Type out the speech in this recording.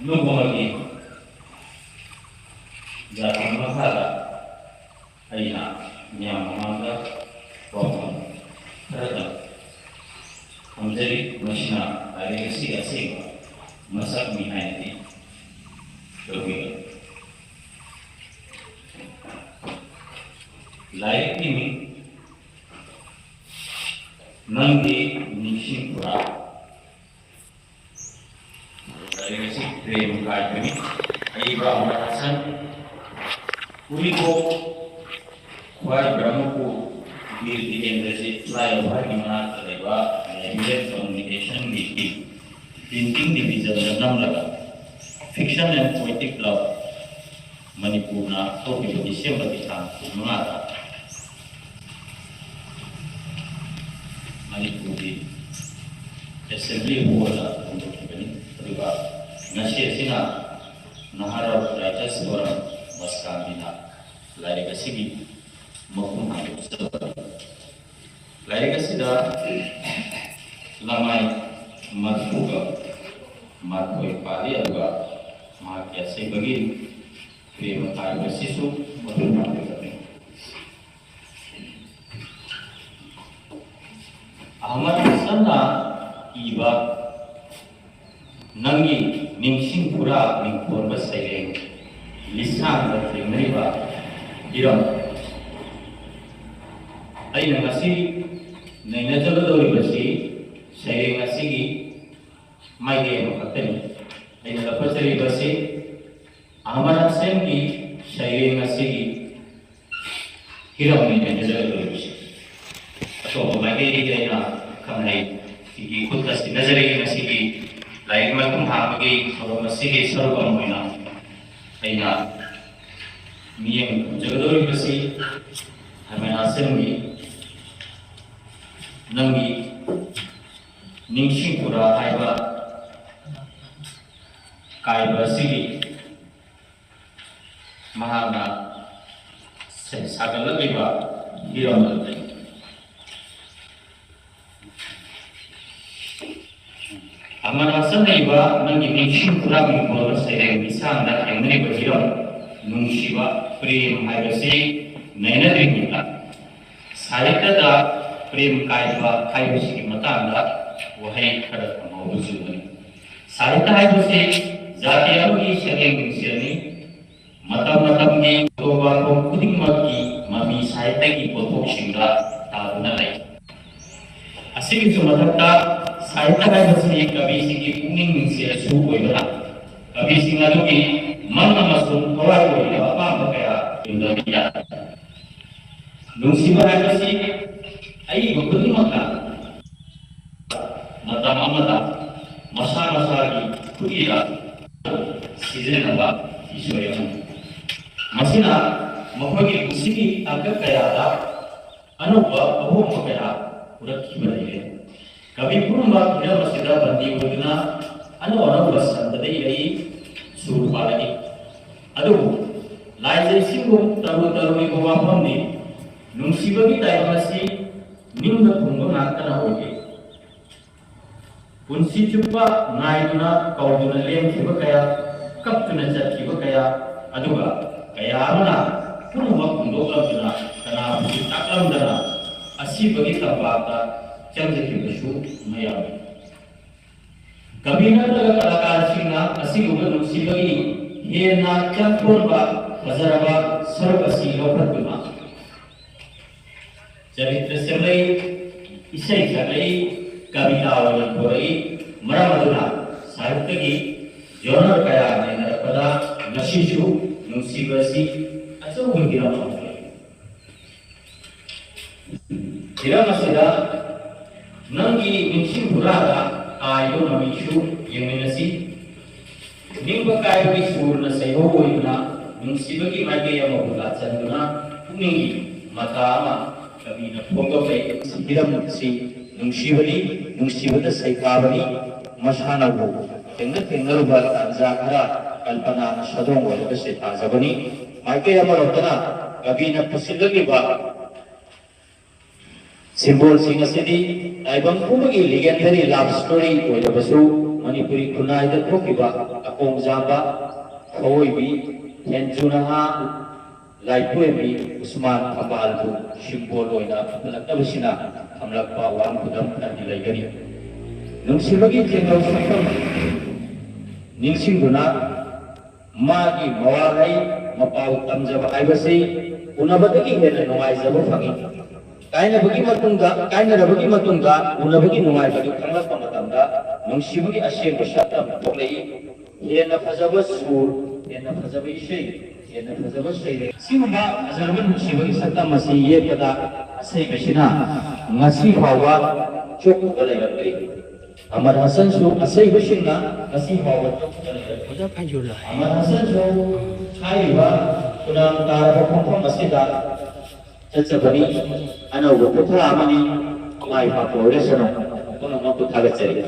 नुबोगी जाति मसाला अइना नियम मांगा प्रॉब्लम रहता हमजरी मशीना आगे सी ऐसे मसक मिहाई थी लोगे लाइक की नंदी निशिन पुरा Kasi frame card kami ay Brahmanasan uli ko kuhay Brahmo ko bilhin kasi flyover di mana talaga evidence communication meeting printing division ng laga fiction and poetic club Manipur na to December isang mga Manipur di assembly hall juga nasi sina nahara raja seorang waskamina lari kasigi maupun hampir lari kasida lamai marfuga marfoi pali juga makia sebagi prima kaya sisu maupun hampir Ahmad Hasanna iba Nangi ningsing pura mingpur basayeng lisan batring nariba iram ay nangasi nainajagadawi basi sayeng asigi may game kateni ay nalapasari basi Ahmad Hasan ki sayeng asigi hiram nainajagadawi basi ato may game na kamay ikut kasi nazari asigi lain macam hagi kalau masih serba mana, aina niang jagadori besi, kami hasil ni, nangi ningsing pura kaiba, kaiba sigi, mahana segala kaiba hiram lagi. Ahmad Hasan iba nangi ningsing pura mingpur sayang bisa anda yang ini berhiram nungshiba prem haibasi nainadri kita saya tada prem kaiba haibasi mata anda wahai kada mau berjuang saya tada haibasi zati arugi sayang ningsirni mata ni toba ko kuding magi mami saya tagi potok shingra tabuna lai asing itu mata saya tak bersedia kami sini kuning sia suku itu lah. Kami sini lagi mana masuk orang itu apa kaya Indonesia. Nungsi bahaya sih, ayi betul maka mata masa lagi kuliah season apa isu yang masih nak menghubungi musik agak kaya ada, anu apa kaya udah gimana Kami pun kita masih dapat bandi wujudna, anu orang bersama tadi lagi suruh lagi. Aduh, lain singgung tahu ni bawa pun ni, nungsi bagi tayo masih minggu tunggu nak kena hoji. Punsi cuba naikuna kau duna lem kiba kaya, kap tuna cat kiba kaya, aduh kaya mana pun waktu doa duna, kena taklam dana, asih bagi tabata. Jangan kita mayami. Kami nak kalakan singa asing ubat nusi bagi ye nak campur ba bazaraba sarvasi lokat guna. Jadi terselai isai selai kami tahu korai meramaduna saya lagi jono kaya ni pada nasi nusi basi asal mungkin apa? Tidak masalah. Nangi ningsing pura kayo na mishu yung minasi ning ba kayo isur na sayo na nung sibagi magaya mabulatsan na kumingi matama kami na photo kay hiram si nung sibada say kabali masana bo tengar ba zakara kalpana na sadong wala kasi tazabani magaya marotana kami na pasilagi ba Simbol singa sidi, ay bang pumagi legendary love story ko ito baso Manipuri Kunai the Kokiba, Akong Zamba, Kawoibi, Tenjunaha, Laipuemi, Usman Abalbu, Shimboloina, Lakabusina, Hamlakpa, Wan Kudam, and Dilagari. Nungsibagi General Sakam, Ningsinguna, Magi, Mawai, Mapau Tamjava, Ibasi, Unabaki, and Noise Fangi. Kaina bagi matunga, kaina bagi matunga, unabagi nungai bagi kangla pamatanda, nungsibagi asyeng bersyatam boleh, yana fazaba sur, yana fazaba ishay, yana fazaba shay. Siapa azarban nungsibagi satam masih ye pada asay besina, ngasi hawa cukup boleh beri. Amar Hasan su asay besina, ngasi hawa cukup boleh beri. Amar Hasan su aywa, kunang tarapong masih dah. Jadi, anak buku lama ni, mai pakai orang sana, kalau nak buat agak ceria.